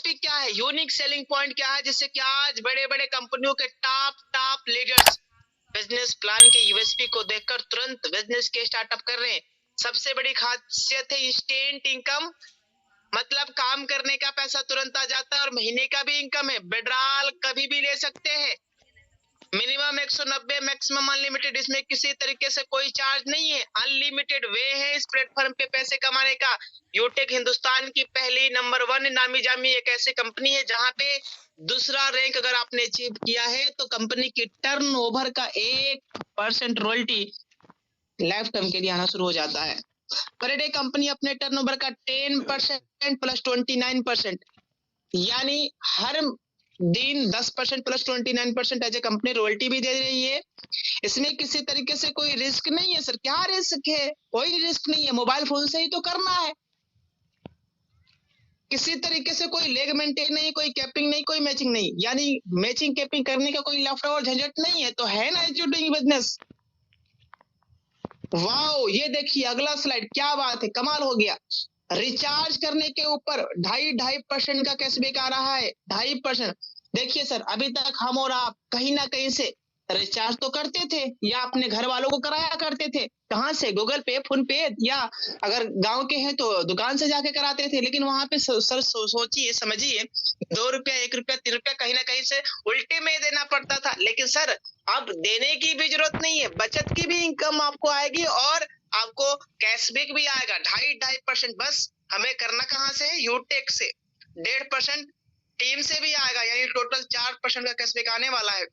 USP क्या है, unique selling point क्या है, जिससे कि आज बड़े बड़े कंपनियों के टॉप लीडर्स बिजनेस प्लान के यूएसपी को देखकर तुरंत बिजनेस के स्टार्टअप कर रहे हैं। सबसे बड़ी खासियत है इंस्टेंट इनकम, मतलब काम करने का पैसा तुरंत आ जाता है और महीने का भी इनकम है। विड्रॉल कभी भी ले सकते हैं, मिनिमम 190, मैक्सिमम अनलिमिटेड, इसमें किसी तरीके से कोई चार्ज नहीं है। अनलिमिटेड वे है इस प्लेटफॉर्म पे पैसे कमाने का। यूटेक हिंदुस्तान की पहली नंबर 1 नामी जामी एक ऐसी कंपनी है जहां पे दूसरा रैंक अगर आपने अचीव किया है तो कंपनी की टर्नओवर का 1% रॉयल्टी लाइफ टाइम के लिए आना शुरू हो जाता है। पर डे कंपनी अपने टर्नओवर का 10% प्लस 29%, यानी हर दिन 10% plus 29% as a company royalty भी दे रही है। इसमें किसी तरीके से कोई रिस्क नहीं है सर। क्या रिस्क है? कोई रिस्क नहीं है, मोबाइल फोन से ही तो करना है। किसी तरीके से कोई लेग मेंटेन नहीं, कोई कैपिंग नहीं, कोई मैचिंग नहीं, यानी मैचिंग कैपिंग करने का कोई लफड़ा और झंझट नहीं है। तो है ना यू डूइंग बिजनेस। वाओ, ये देखिए अगला स्लाइड, क्या बात है, कमाल हो गया। रिचार्ज करने के ऊपर 2.5% का कैशबैक आ रहा है। 2.5%। देखिए सर, अभी तक हम और आप कहीं ना कहीं से रिचार्ज तो करते थे या अपने घर वालों को कराया करते थे। कहाँ से? गूगल पे, फोन पे, या अगर गांव के हैं तो दुकान से जाके कराते थे। लेकिन वहां पे सर सोचिए, समझिए, 2 रुपया, 1 रुपया, 3 रुपया कहीं ना कहीं से उल्टे में देना पड़ता था। लेकिन सर अब देने की भी जरूरत नहीं है, बचत की भी इनकम आपको आएगी और आपको कैशबैक भी आएगा। 2.5% बस हमें करना कहाँ से है? यूटेक से। 1.5% टीम से भी आएगा, यानी टोटल 4% का कैशबैक आने वाला है।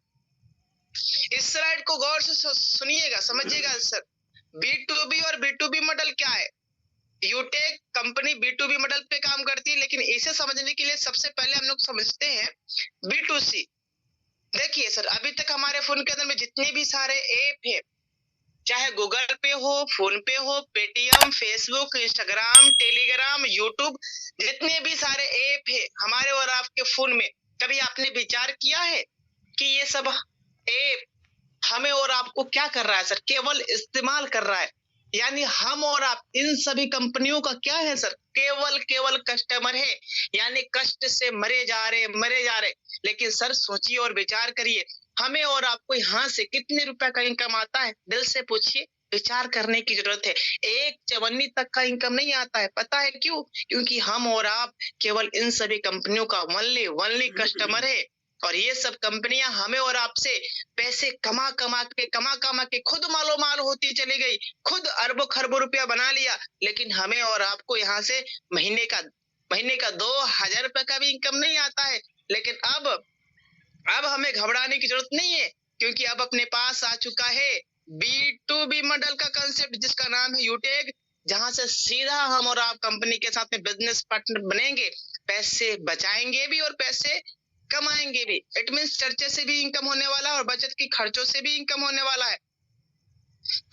इस स्लाइड को गौर से सुनिएगा, समझिएगा सर। B2B और B2B मॉडल क्या है? यूटेक कंपनी B2B मॉडल पे काम करती है, लेकिन इसे समझने के लिए सबसे पहले हम लोग समझते हैं B2C। देखिए सर, अभी तक हमारे फोन के अंदर में जितने भी सारे ऐप है, चाहे गूगल पे हो, फोन पे हो, Paytm, Facebook, Instagram, Telegram, YouTube, जितने भी सारे ऐप है हमारे और आपके फोन में, कभी आपने विचार किया है कि ये सब ऐप हमें और आपको क्या कर रहा है सर? केवल इस्तेमाल कर रहा है। यानी हम और आप इन सभी कंपनियों का क्या है सर? केवल कस्टमर है, यानी कष्ट से मरे जा रहे। लेकिन सर सोचिए और विचार करिए, हमें और आपको यहाँ से कितने रुपए का इनकम आता है? दिल से पूछिए, विचार करने की जरूरत है। एक चवन्नी तक का इनकम नहीं आता है। पता है क्यों? क्योंकि हम और आप केवल इन सभी कंपनियों का ओनली कस्टमर है। और ये सब कंपनियां हमें और आपसे पैसे कमा के खुद मालो माल होती चली गई, खुद अरबों खरबों रुपया बना लिया। लेकिन हमें और आपको यहाँ से महीने का 2,000 रुपए का भी इनकम नहीं आता है। लेकिन अब हमें घबराने की जरूरत नहीं है, क्योंकि अब अपने पास आ चुका है B2B मॉडल का कंसेप्ट, जिसका नाम है यूटेक, जहां से सीधा हम और आप कंपनी के साथ में बिजनेस पार्टनर बनेंगे, पैसे बचाएंगे भी और पैसे कमाएंगे भी। इट मीन्स चर्चे से भी इनकम होने वाला है और बचत की खर्चों से भी इनकम होने वाला है।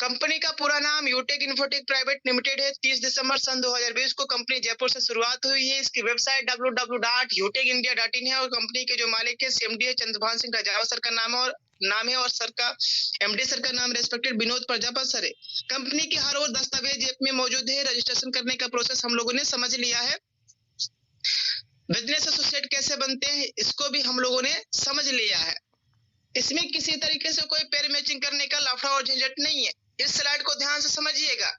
कंपनी का पूरा नाम यूटेक इन्फोटेक प्राइवेट लिमिटेड है। 30 दिसंबर सन 2020 को कंपनी जयपुर से शुरुआत हुई है। इसकी वेबसाइट www.utekindia.in है और कंपनी के जो मालिक है CMD है चंद्रभान सिंह राजावत सर का नाम है और सर का MD सर का नाम रेस्पेक्टेड विनोद प्रजापत सर है। कंपनी की हर और दस्तावेज ऐप में मौजूद है। रजिस्ट्रेशन करने का प्रोसेस हम लोगों ने समझ लिया है। बिजनेस एसोसिएट कैसे बनते हैं इसको भी हम लोगों ने समझ लिया है। इसमें किसी तरीके से कोई पेयर मैचिंग करने का लफड़ा और झंझट नहीं है। इस स्लाइड को ध्यान से समझिएगा।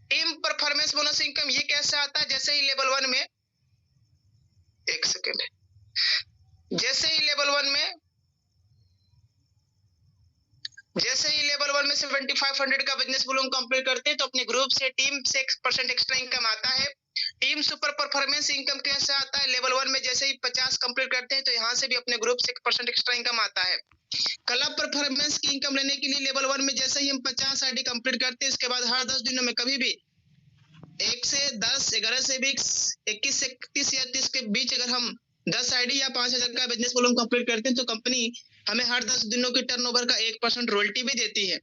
टीम परफॉर्मेंस बोनस इनकम ये कैसे आता है? जैसे ही लेवल 1 में, एक सेकेंड, जैसे ही लेवल 1 में 7500 का बिजनेस वॉल्यूम कंप्लीट करते हैं तो अपने ग्रुप से टीम से 1% एक्स्ट्रा इनकम आता है। टीम सुपर परफॉर्मेंस इनकम कैसे आता है? लेवल 1 में जैसे ही 50 कंप्लीट करते हैं तो यहाँ से भी अपने ग्रुप से 1% एक्स्ट्रा इनकम आता है। क्लब परफॉर्मेंस की इनकम लेने के लिए लेवल 1 में जैसे ही हम 50 आईडी कंप्लीट करते हैं, इसके बाद हर 10 दिनों में कभी भी 1 से 10, 11 से 20, 21 से 31 या 30 के बीच अगर हम 10 आईडी या 5,000 का बिजनेस वॉल्यूम कंप्लीट करते हैं तो कंपनी हमें हर 10 दिनों की टर्नओवर का 1% रॉयल्टी भी देती है।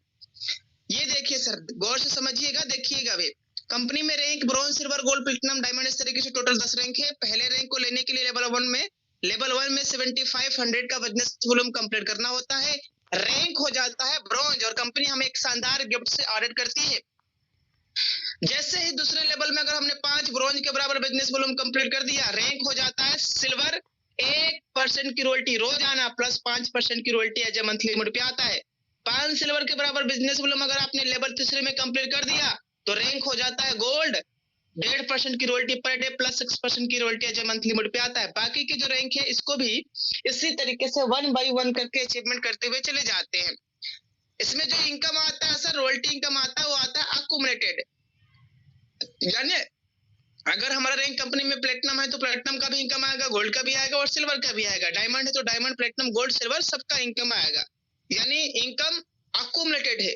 ये देखिए सर, गौर से समझिएगा, देखिएगा वे। कंपनी में rank bronze, silver, gold, platinum, diamond, इस तरीके से टोटल 10 रैंक है। पहले रैंक को लेने के लिए लेवल 1 में 7500 का बिजनेस वॉल्यूम कंप्लीट करना होता है। रैंक हो जाता है ब्रॉन्ज और कंपनी हमें एक शानदार गिफ्ट से ऑडिट करती है। जैसे ही दूसरे लेवल में अगर हमने 5 ब्रॉन्ज के बराबर बिजनेस वॉल्यूम कंप्लीट कर दिया, रैंक हो जाता है सिल्वर 1% की रॉयल्टी रोजाना प्लस 5% की royalty as a monthly limit पे आता है। 5 सिल्वर के बराबर बिजनेस वॉल्यूम अगर आपने लेवल तीसरे में कंप्लीट कर दिया तो रैंक हो जाता है गोल्ड। 1.5% की रॉयल्टी पर डे प्लस 6% की royalty as a monthly mode पे आता है। बाकी की जो रैंक है इसको भी इसी तरीके से 1 बाय 1 करके अचीवमेंट करते हुए चले जाते हैं। इसमें जो इनकम आता है सर, रॉयल्टी इनकम आता है, वो आता है अक्यूमुलेटेड, यानी अगर हमारा रैंक कंपनी में प्लेटिनम है तो प्लेटिनम का भी इनकम आएगा, गोल्ड का भी आएगा और सिल्वर का भी आएगा। डायमंड है तो डायमंड, प्लेटिनम, गोल्ड, सिल्वर सबका इनकम आएगा, यानी इनकम अक्यूमुलेटेड है।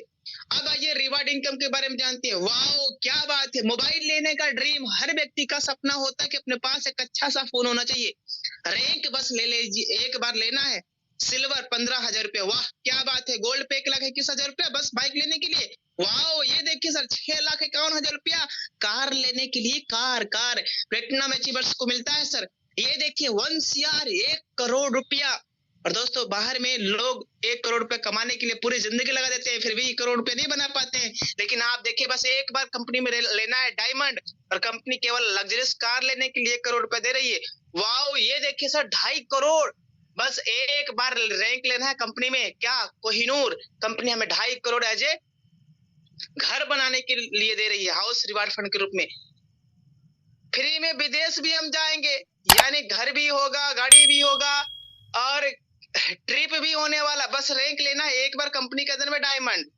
अब आइए रिवार्ड इनकम के बारे में जानते हैं। वाओ क्या बात है, मोबाइल लेने का ड्रीम हर व्यक्ति का सपना होता है कि अपने पास एक अच्छा सा फोन होना चाहिए। रैंक बस ले लीजिए, एक बार लेना है। सिल्वर 15,000 रुपया, वाह क्या बात है। गोल्ड पे 1,21,000 रुपया बस बाइक लेने के लिए। वाओ ये देखिए सर 6,51,000 रुपया कार लेने के लिए, कार प्लेटिनम अचीवर्स को मिलता है सर। ये देखिए 1 CR 1 करोड़ रुपया। और दोस्तों बाहर में लोग 1 करोड़ रुपए कमाने के लिए पूरी जिंदगी लगा देते हैं, फिर भी 1 करोड़ रुपए नहीं बना पाते हैं। लेकिन आप देखिए बस एक बार कंपनी में लेना है डायमंड और कंपनी केवल लग्जरियस कार लेने के लिए 1 करोड़ रुपए दे रही है। वाओ ये देखिए सर 2.5 करोड़, बस एक बार रैंक लेना है कंपनी में। क्या कोहिनूर कंपनी हमें 2.5 करोड़ एज ए घर बनाने के लिए दे रही है, हाउस रिवार्ड फंड के रूप में। फ्री में विदेश भी हम जाएंगे, यानी घर भी होगा, गाड़ी भी होगा और ट्रिप भी होने वाला। बस रैंक लेना है एक बार कंपनी के अंदर में डायमंड।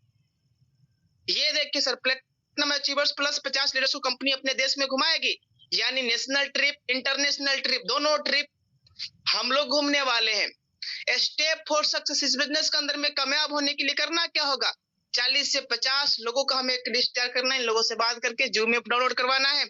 ये देखिए sir platinum achievers plus 50 leaders को कंपनी अपने देश में घुमाएगी, यानी नेशनल ट्रिप, इंटरनेशनल ट्रिप, दोनों ट्रिप हम लोग घूमने वाले हैं। स्टेप फॉर सक्सेस, इस बिजनेस के अंदर में कामयाब होने के लिए करना क्या होगा? 40 से 50 लोगों का हमें एक लिस्ट तैयार करना है, इन लोगों से बात करके जूम ऐप डाउनलोड करवाना है।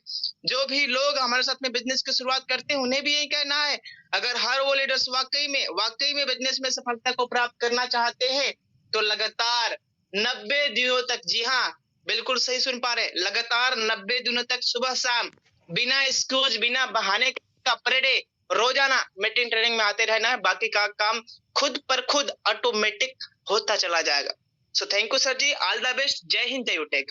जो भी लोग हमारे साथ में बिजनेस की शुरुआत करते हैं उन्हें भी यही कहना है, अगर हर वो लीडर्स वाकई में बिजनेस में सफलता को प्राप्त करना चाहते हैं तो लगातार 90 दिनों तक, जी हाँ बिल्कुल सही सुन पा रहे, लगातार 90 दिनों तक सुबह शाम बिना एक्सक्यूज, बिना बहाने का पर डे रोजाना मीटिंग ट्रेनिंग में आते रहना है। बाकी का काम खुद पर खुद ऑटोमेटिक होता चला जाएगा। So thank you sir ji, all the best, जय हिंद, जय टेक।